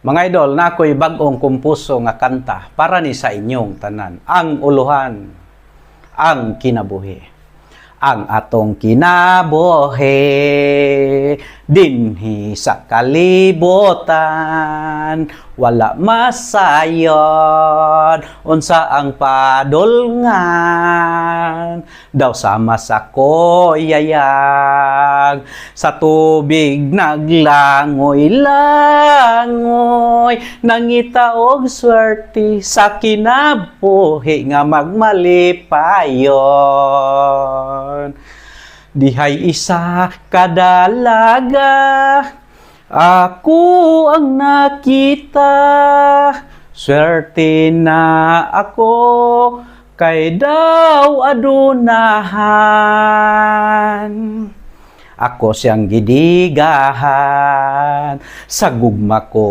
Mga idol, na ako'y bag-ong kumpuso nga kanta para ni sa inyong tanan. Ang uluhan, ang kinabuhi. Ang atong kinabuhi dinhi sa kalibutan, wala masayon unsa ang padulngan, daw sama sa koyayag sa tubig naglangoy-langoy, nangita og swerte sa kinabuhi nga magmalipayon. Dihay isa kadalaga, ako ang nakita, swerte na ako, kay daw adunahan. Ako siyang gidigahan sa gugma ko.